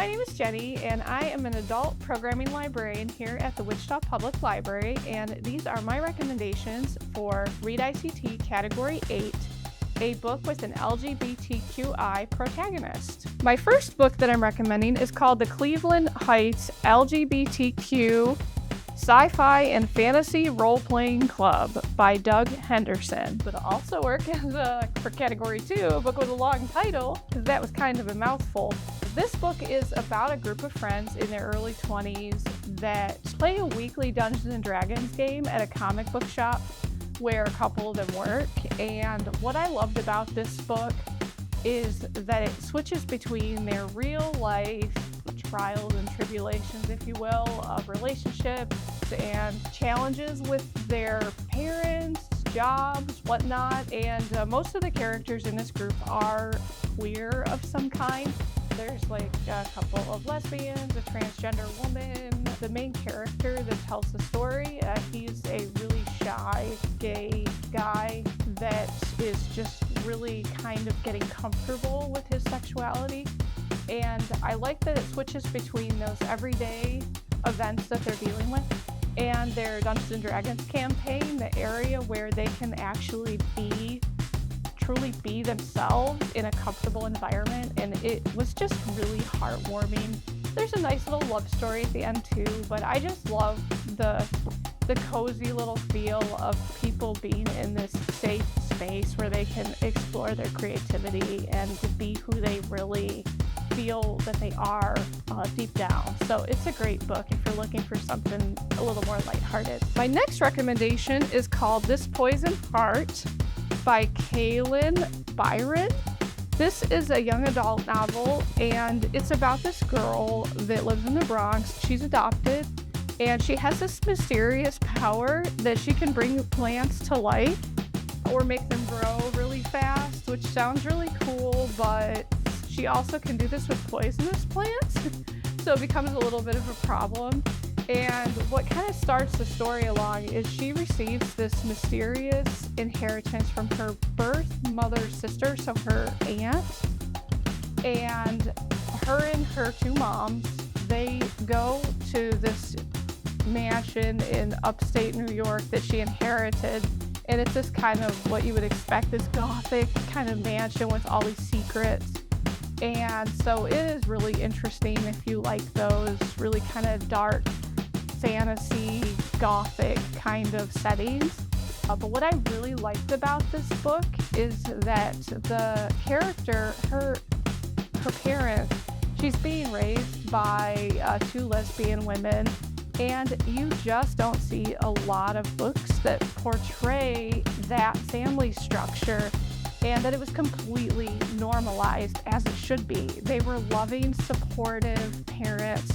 My name is Jenny, and I am an adult programming librarian here at the Wichita Public Library, and these are my recommendations for ReadICT Category 8, a book with an LGBTQI protagonist. My first book that I'm recommending is called The Cleveland Heights LGBTQ Sci-Fi and Fantasy Role-Playing Club by Doug Henderson. But it'll also work for Category 2, a book with a long title, because that was kind of a mouthful. This book is about a group of friends in their early 20s that play a weekly Dungeons & Dragons game at a comic book shop where a couple of them work. And what I loved about this book is that it switches between their real life trials and tribulations, if you will, of relationships and challenges with their parents, jobs, whatnot. And most of the characters in this group are queer of some kind. There's like a couple of lesbians, a transgender woman. The main character that tells the story, he's a really shy gay guy that is just really kind of getting comfortable with his sexuality. And I like that it switches between those everyday events that they're dealing with and their Dungeons & Dragons campaign, the area where they can actually truly be themselves in a comfortable environment. And it was just really heartwarming. There's a nice little love story at the end too, but I just love the cozy little feel of people being in this safe space where they can explore their creativity and be who they really feel that they are deep down. So it's a great book if you're looking for something a little more lighthearted. My next recommendation is called This Poison Heart by Kaylin Byron. This is a young adult novel, and it's about this girl that lives in the Bronx. She's adopted, and she has this mysterious power that she can bring plants to life or make them grow really fast, which sounds really cool, but she also can do this with poisonous plants, so it becomes a little bit of a problem. And what kind of starts the story along is she receives this mysterious inheritance from her birth mother's sister, so her aunt, and her and her two moms, they go to this mansion in upstate New York that she inherited. And it's this kind of what you would expect, this gothic kind of mansion with all these secrets. And so it is really interesting if you like those really kind of dark fantasy gothic kind of settings. But what I really liked about this book is that the character, her parents, she's being raised by two lesbian women, and you just don't see a lot of books that portray that family structure, and that it was completely normalized as it should be. They were loving, supportive parents,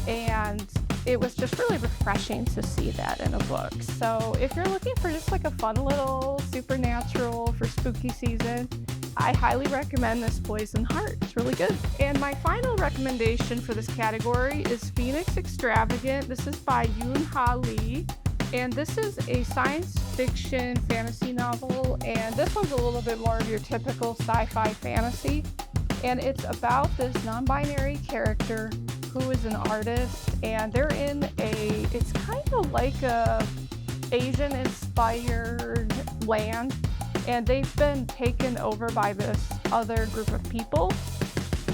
and it was just really refreshing to see that in a book. So if you're looking for just like a fun little supernatural for spooky season, I highly recommend This Poison Heart. It's really good. And my final recommendation for this category is Phoenix Extravagant. This is by Yoon Ha Lee. And this is a science fiction fantasy novel. And this one's a little bit more of your typical sci-fi fantasy. And it's about this non-binary character who is an artist. And they're in it's kind of like a Asian-inspired land. And they've been taken over by this other group of people.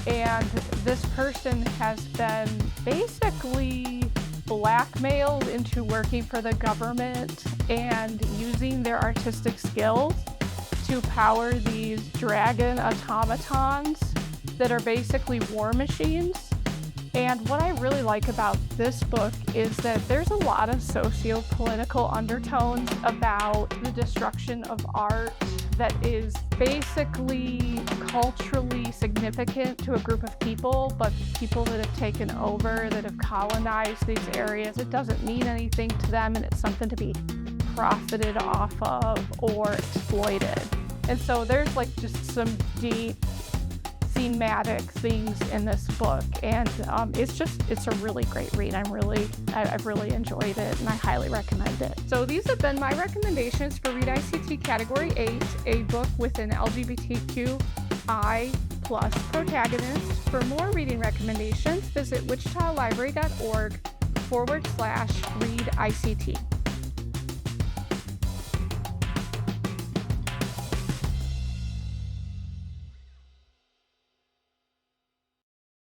And this person has been basically blackmailed into working for the government and using their artistic skills to power these dragon automatons that are basically war machines. And what I really like about this book is that there's a lot of socio-political undertones about the destruction of art that is basically culturally significant to a group of people, but people that have taken over, that have colonized these areas, it doesn't mean anything to them, and it's something to be profited off of or exploited. And so there's like just some deep thematic things in this book, and it's a really great read. I've really enjoyed it, and I highly recommend it. So these have been my recommendations for ReadICT Category 8, a book with an LGBTQI Protagonist. For more reading recommendations, visit wichitalibrary.org/readict.